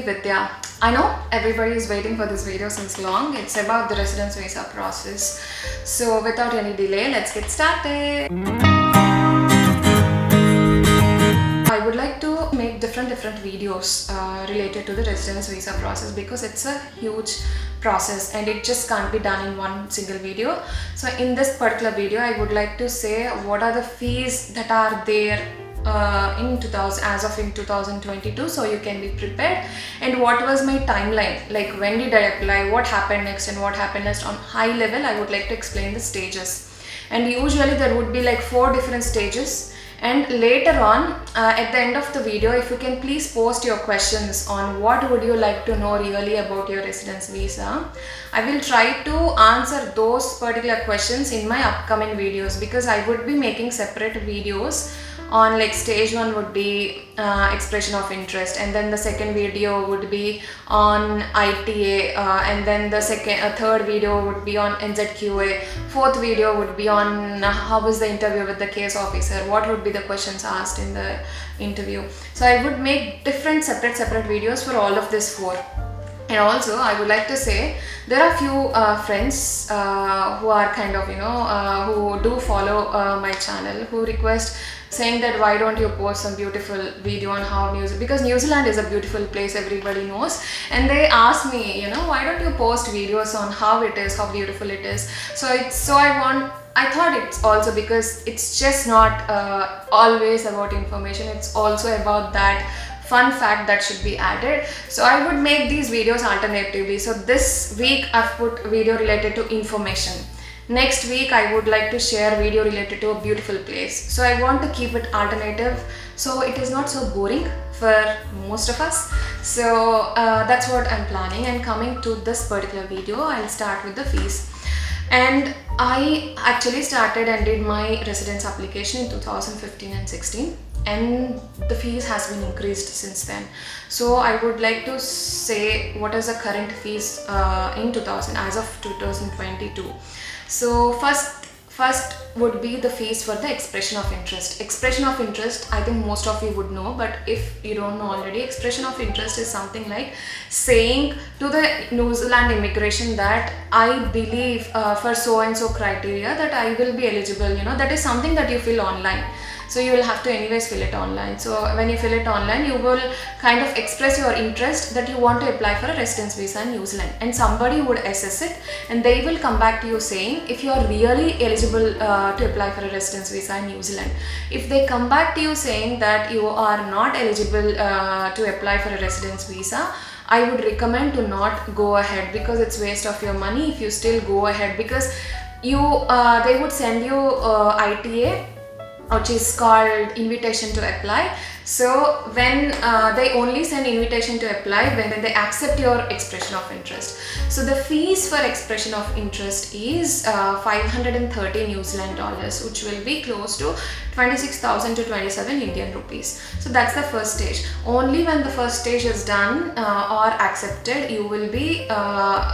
Vidya. I know everybody is waiting for this video since long. It's about the residence visa process. So without any delay, let's get started. I would like to make different videos related to the residence visa process because it's a huge process and it just can't be done in one single video. So in this particular video, I would like to say what are the fees that are there in 2022, so you can be prepared, and what was my timeline, like when did I apply, what happened next, and what happened next. On high level, I would like to explain the stages, and usually there would be like 4 different stages. And later on, at the end of the video, if you can please post your questions on what would you like to know really about your residence visa. I will try to answer those particular questions in my upcoming videos, because I would be making separate videos on, like, stage 1 would be expression of interest, and then the second video would be on ITA, and then the third video would be on NZQA, fourth video would be on how was the interview with the case officer, what would be the questions asked in the interview. So I would make different separate videos for all of this 4. And also, I would like to say there are few friends who are kind of, who do follow my channel, who request saying that why don't you post some beautiful video on how because New Zealand is a beautiful place, everybody knows, and they ask me, why don't you post videos on how it is, how beautiful it is. I thought it's also because it's just not always about information, it's also about that fun fact that should be added. So I would make these videos alternatively. So this week I've put video related to information. Next week I would like to share video related to a beautiful place. So I want to keep it alternative so it is not so boring for most of us. So that's what I'm planning. And coming to this particular video, I'll start with the fees. And I actually started and did my residence application in 2015 and 16. And the fees has been increased since then. So I would like to say what is the current fees as of 2022. So first would be the fees for the expression of interest. Expression of interest, I think most of you would know, but if you don't know already, expression of interest is something like saying to the New Zealand immigration that I believe for so and so criteria that I will be eligible. That is something that you fill online. So you will have to anyways fill it online. So when you fill it online, you will kind of express your interest that you want to apply for a residence visa in New Zealand, and somebody would assess it and they will come back to you saying if you are really eligible to apply for a residence visa in New Zealand. If they come back to you saying that you are not eligible to apply for a residence visa, I would recommend to not go ahead, because it's waste of your money if you still go ahead, because they would send you ITA, which is called invitation to apply. So when they only send invitation to apply when they accept your expression of interest. So the fees for expression of interest is 530 New Zealand dollars, which will be close to 26,000 to 27 Indian rupees. So that's the first stage. Only when the first stage is done or accepted, you will be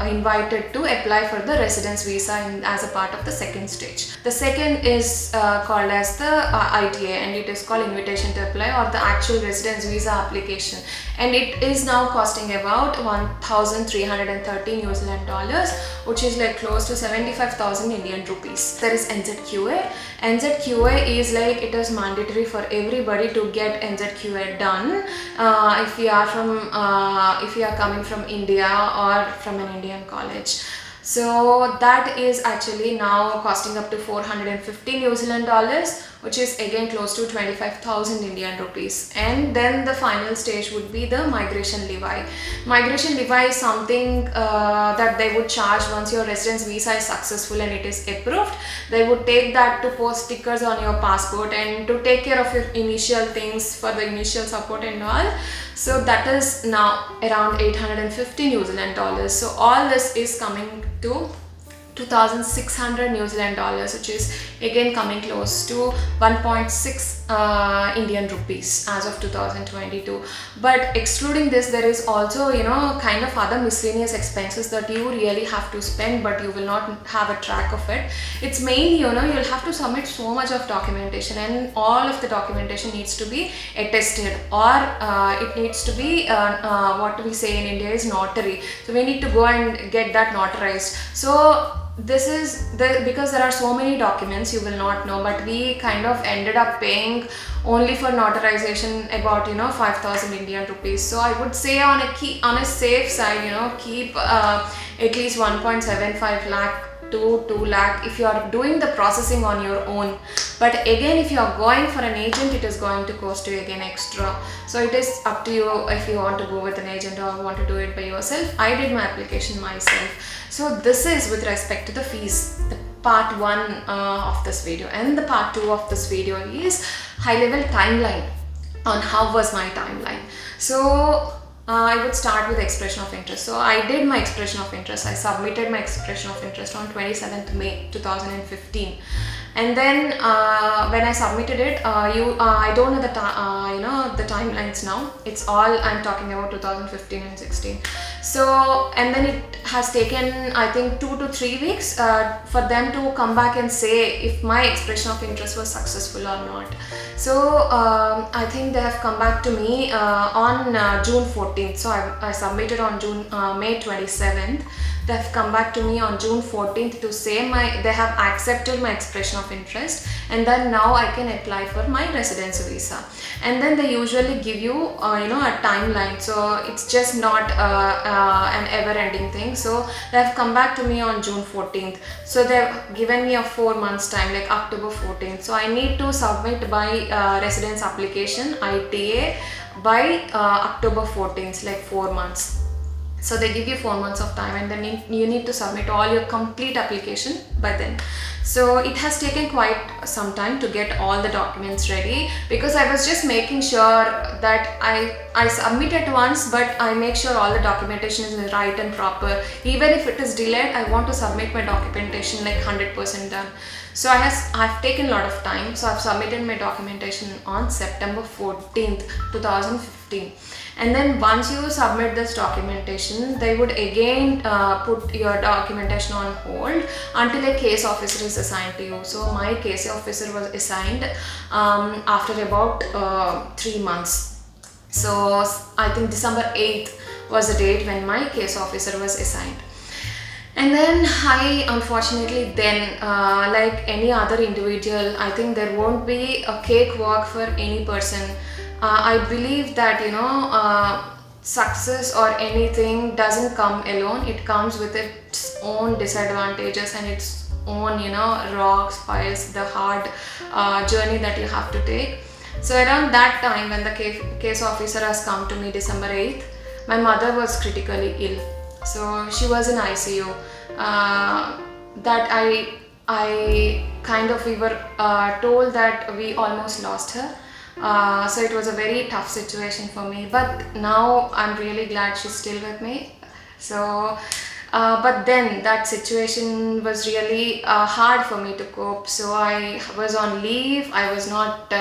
invited to apply for the residence visa as a part of the second stage. The second is called as the ITA, and it is called invitation to apply, or the actual residence visa application, and it is now costing about 1,330 New Zealand dollars, which is like close to 75,000 Indian rupees. There is NZQA. NZQA is like, it is mandatory for everybody to get NZQA done if you are coming from India or from an Indian college. So that is actually now costing up to 450 New Zealand dollars, which is again close to 25,000 Indian rupees. And then the final stage would be the migration levy. Migration levy is something that they would charge once your residence visa is successful and it is approved. They would take that to post stickers on your passport and to take care of your initial things for the initial support and all. So that is now around 850 New Zealand dollars. So all this is coming to 2,600 New Zealand dollars, which is again coming close to 1.6 Indian rupees as of 2022. But excluding this, there is also, you know, kind of other miscellaneous expenses that you really have to spend, but you will not have a track of it. It's mainly, you know, you'll have to submit so much of documentation, and all of the documentation needs to be attested, or it needs to be what we say in India is notary. So we need to go and get that notarized. So this is because there are so many documents, you will not know, but we kind of ended up paying only for notarization about, you know, 5,000 Indian rupees. So I would say on a safe side, you know, keep at least 1.75 lakh to 2 lakh if you are doing the processing on your own. But again, if you are going for an agent, it is going to cost you again extra. So it is up to you if you want to go with an agent or want to do it by yourself. I did my application myself. So this is with respect to the fees, the part 1 of this video. And the part 2 of this video is high level timeline on how was my timeline. So I would start with expression of interest. So I did my expression of interest. I submitted my expression of interest on 27th May 2015. And then when I submitted it, I don't know the timelines now. It's all I'm talking about 2015 and 16. So, and then it has taken, I think, 2 to 3 weeks for them to come back and say if my expression of interest was successful or not. So I think they have come back to me on June 14th. So I submitted on May 27th. They have come back to me on June 14th to say they have accepted my expression of interest, and then now I can apply for my residence visa. And then they usually give you a timeline, so it's just not an ever-ending thing. So they have come back to me on June 14th. So they've given me a 4 months time, like October 14th. So I need to submit my residence application ITA by October 14th, like 4 months. So they give you 4 months of time, and then you need to submit all your complete application by then. So it has taken quite some time to get all the documents ready, because I was just making sure that I submit it once, but I make sure all the documentation is right and proper. Even if it is delayed, I want to submit my documentation like 100% done. So I've taken a lot of time. So I've submitted my documentation on September 14th, 2015. And then once you submit this documentation, they would again put your documentation on hold until a case officer is assigned to you. So my case officer was assigned after about 3 months. So I think December 8th was the date when my case officer was assigned. And then I unfortunately then, like any other individual, I think there won't be a cakewalk for any person. I believe that, success or anything doesn't come alone. It comes with its own disadvantages and its own, rocks, piles, the hard journey that you have to take. So around that time, when the case officer has come to me, December 8th, my mother was critically ill. So she was in ICU. That we were told that we almost lost her. So it was a very tough situation for me, but now I'm really glad she's still with me. So but then that situation was really hard for me to cope. So I was on leave. I was not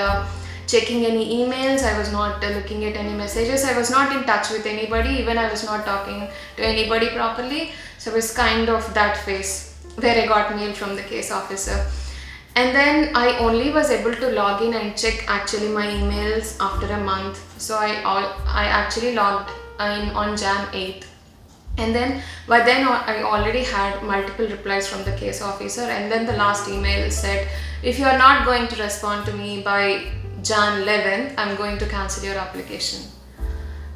checking any emails. I was not looking at any messages. I was not in touch with anybody. Even I was not talking to anybody properly. So it was kind of that phase where I got mail from the case officer. And then I only was able to log in and check actually my emails after a month. So I actually logged in on Jan 8th. And then by then I already had multiple replies from the case officer. And then the last email said, if you are not going to respond to me by Jan 11th, I'm going to cancel your application.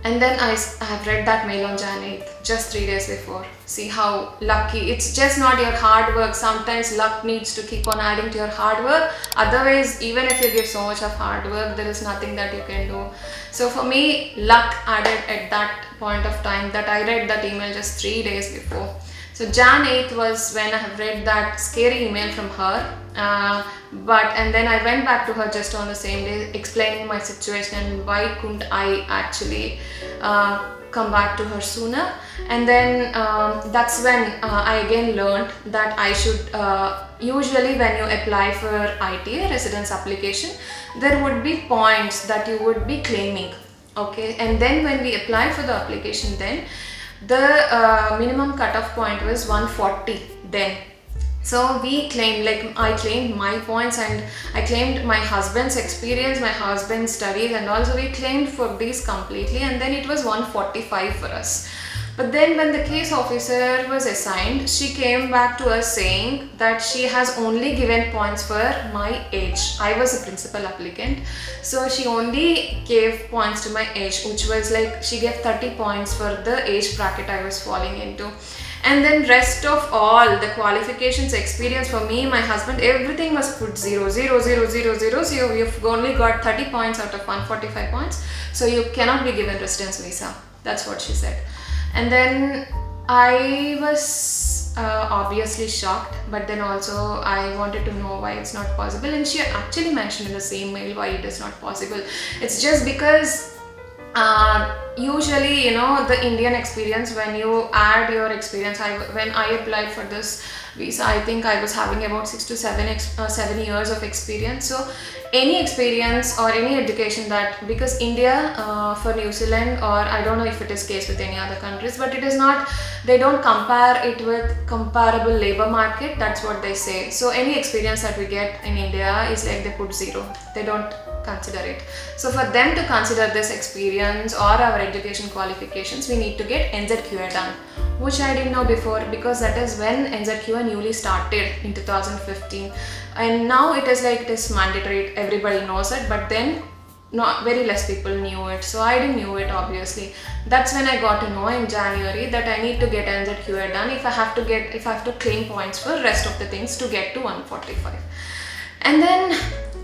And then I have read that mail on Jan 8th, just 3 days before. See how lucky. It's just not your hard work. Sometimes luck needs to keep on adding to your hard work. Otherwise, even if you give so much of hard work, there is nothing that you can do. So for me, luck added at that point of time that I read that email just 3 days before. So Jan 8th was when I have read that scary email from her. And then I went back to her just on the same day explaining my situation and why couldn't I actually come back to her sooner. And then that's when I again learned that I should usually when you apply for ITA residence application, there would be points that you would be claiming. Okay, and then when we apply for the application, then the minimum cutoff point was 140 then. So we claimed, like I claimed my points and I claimed my husband's experience, my husband's studies, and also we claimed for these completely, and then it was 145 for us. But then when the case officer was assigned, she came back to us saying that she has only given points for my age. I was a principal applicant, so she only gave points to my age, which was like she gave 30 points for the age bracket I was falling into. And then rest of all the qualifications, experience for me, my husband, everything was put 0, 0, 0, 0, 0. So you've only got 30 points out of 145 points. So you cannot be given residence visa. That's what she said. And then I was obviously shocked, but then also I wanted to know why it's not possible. And she actually mentioned in the same mail why it is not possible. It's just because usually, you know, the Indian experience, when you add your experience, when I applied for this visa, I think I was having about 6 to 7 years of experience. So any experience or any education that, because India for New Zealand, or I don't know if it is case with any other countries, but it is not, they don't compare it with comparable labor market. That's what they say. So any experience that we get in India is like they put 0. They don't consider it. So for them to consider this experience or our education qualifications, we need to get NZQA done, which I didn't know before, because that is when NZQA newly started in 2015, and now it is like it is mandatory, everybody knows it, but then not very less people knew it. So I didn't knew it, obviously. That's when I got to know in January that I need to get NZQA done if I have to claim points for rest of the things to get to 145. And then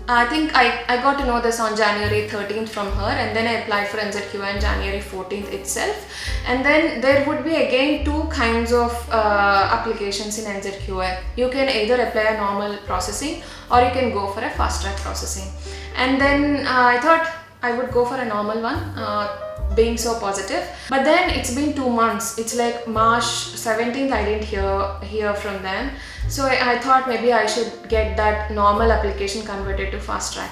I think I got to know this on January 13th from her, and then I applied for NZQA on January 14th itself. And then there would be again 2 kinds of applications in NZQA. You can either apply a normal processing or you can go for a fast track processing. And then I thought I would go for a normal one, being so positive. But then it's been 2 months. It's like March 17th I didn't hear from them. So I thought maybe I should get that normal application converted to fast track.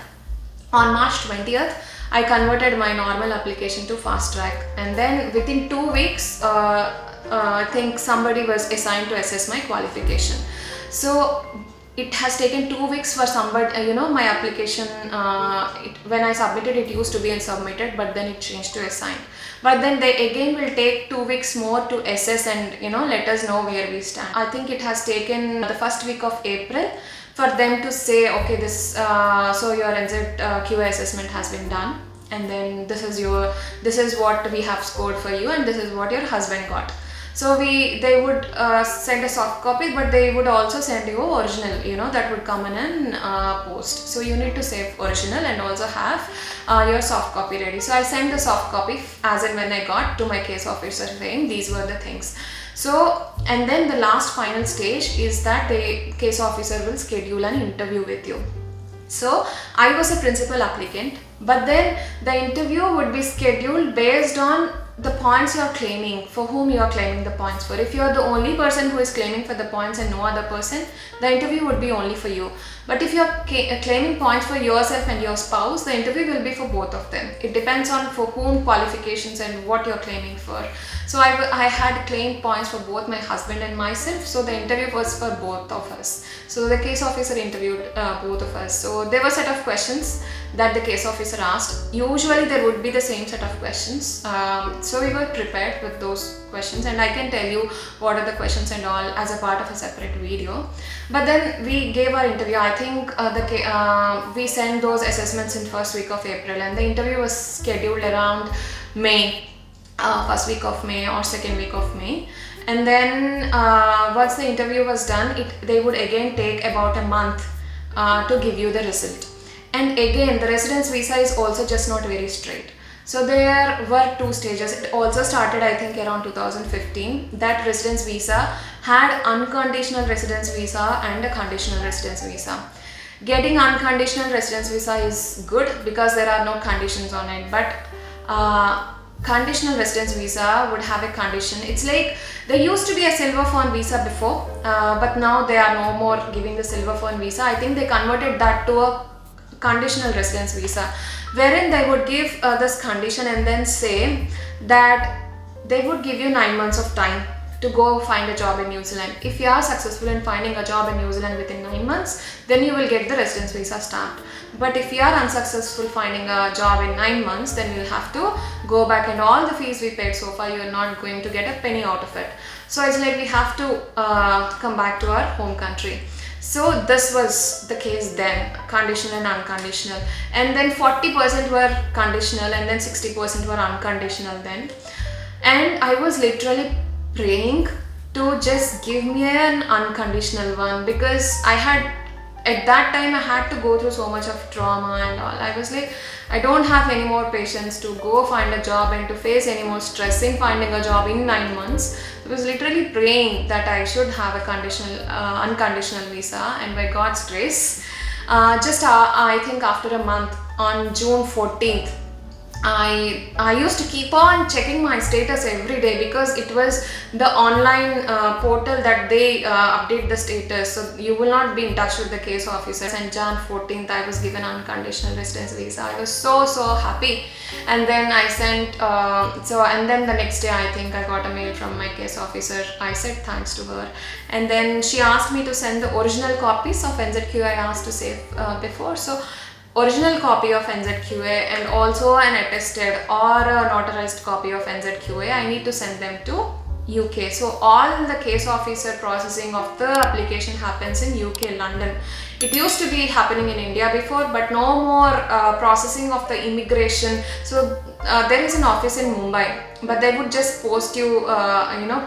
On March 20th, I converted my normal application to fast track, and then within 2 weeks, I think somebody was assigned to assess my qualification. So it has taken 2 weeks for somebody, you know, my application, when I submitted, it used to be unsubmitted, but then it changed to assigned. But then they again will take 2 weeks more to assess and, you know, let us know where we stand. I think it has taken the first week of April for them to say, okay, this, so your NZQA assessment has been done, and then this is what we have scored for you, and this is what your husband got. So they would send a soft copy, but they would also send you original, you know, that would come in an post. So you need to save original and also have your soft copy ready. So I sent the soft copy as and when I got to my case officer saying these were the things. So, and then the last final stage is that the case officer will schedule an interview with you. So I was a principal applicant, but then the interview would be scheduled based on the points you are claiming, for whom you are claiming the points for. If you are the only person who is claiming for the points and no other person, the interview would be only for you. But if you are claiming points for yourself and your spouse, the interview will be for both of them. It depends on for whom qualifications and what you are claiming for. So I had claimed points for both my husband and myself, so the interview was for both of us. So the case officer interviewed both of us. So there were a set of questions that the case officer asked. Usually there would be the same set of questions. So we were prepared with those questions, and I can tell you what are the questions and all as a part of a separate video. But then we gave our interview. I think we sent those assessments in first week of April, and the interview was scheduled around May. First week of May or second week of May. And then once the interview was done, they would again take about a month to give you the result. And again, the residence visa is also just not very straight. So there were 2 stages. It also started, I think, around 2015. That residence visa had unconditional residence visa and a conditional residence visa. Getting unconditional residence visa is good because there are no conditions on it, but conditional residence visa would have a condition. It's like there used to be a silver fern visa before, but now they are no more giving the silver fern visa. I think they converted that to a conditional residence visa, wherein they would give this condition and then say that they would give you 9 months of time to go find a job in New Zealand. If you are successful in finding a job in New Zealand within 9 months, then you will get the residence visa stamped. But if you are unsuccessful finding a job in 9 months, then you'll have to go back, and all the fees we paid so far, you're not going to get a penny out of it. So it's like we have to come back to our home country. So this was the case then, conditional and unconditional. And then 40% were conditional and then 60% were unconditional then. And I was literally praying to just give me an unconditional one, because at that time I had to go through so much of trauma and all. I was like, I don't have any more patience to go find a job and to face any more stress in finding a job in 9 months. I was literally praying that I should have a unconditional visa, and by God's grace, I think after a month, on June 14th, I used to keep on checking my status every day, because it was the online portal that they update the status, so you will not be in touch with the case officers. And Jan 14th I was given unconditional residence visa. I was so happy. And then I sent and then the next day I think I got a mail from my case officer. I said thanks to her, and then she asked me to send the original copies of NZQA I asked to save before. So original copy of NZQA and also an attested or a notarized copy of NZQA, I need to send them to UK. So all the case officer processing of the application happens in UK, London. It used to be happening in India before, but no more processing of the immigration. So there is an office in Mumbai, but they would just post you,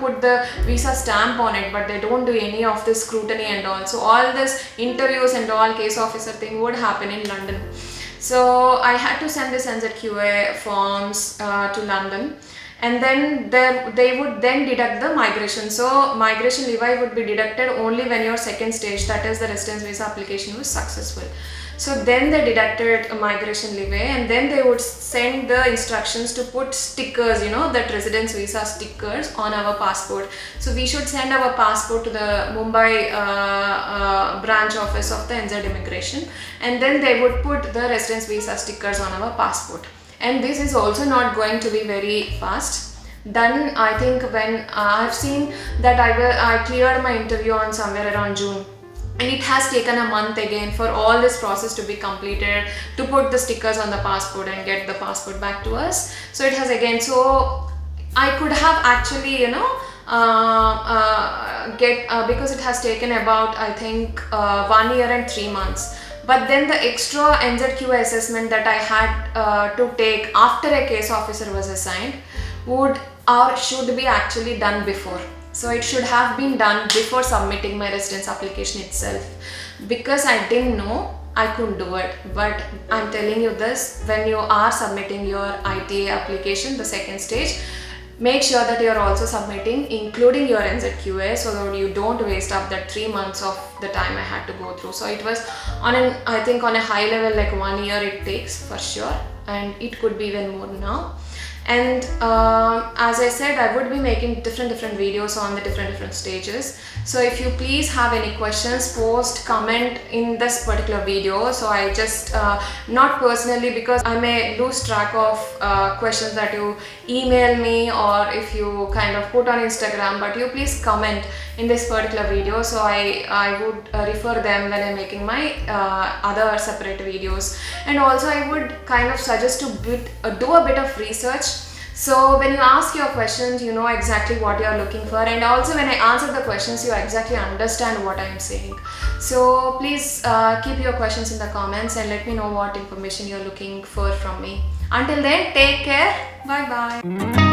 put the visa stamp on it, but they don't do any of this scrutiny and all. So all this interviews and all case officer thing would happen in London. So I had to send this NZQA forms to London. And then they would then deduct the migration. So migration levy would be deducted only when your second stage, that is the residence visa application, was successful. So then they deducted a migration levy, and then they would send the instructions to put stickers, that residence visa stickers on our passport. So we should send our passport to the Mumbai branch office of the NZ Immigration, and then they would put the residence visa stickers on our passport. And this is also not going to be very fast. Then I think when I've seen that I cleared my interview on somewhere around June, and it has taken a month again for all this process to be completed, to put the stickers on the passport and get the passport back to us. So it has again, so I could have actually, because it has taken about, I think, 1 year and 3 months. But then the extra NZQA assessment that I had to take after a case officer was assigned should be actually done before. So it should have been done before submitting my residence application itself. Because I didn't know, I couldn't do it. But I'm telling you this, when you are submitting your ITA application, the second stage, make sure that you are also submitting including your NZQA, so that you don't waste up that 3 months of the time I had to go through. So it was I think on a high level, like 1 year it takes for sure, and it could be even more now. And as I said, I would be making different videos on the different stages. So if you please have any questions, post, comment in this particular video. So I just, not personally, because I may lose track of questions that you email me or if you kind of put on Instagram, but you please comment in this particular video. So I would refer them when I'm making my other separate videos. And also I would kind of suggest to do a bit of research. So when you ask your questions, you know exactly what you are looking for, and also when I answer the questions, you exactly understand what I am saying. So please keep your questions in the comments and let me know what information you're looking for from me. Until then, take care. Bye bye.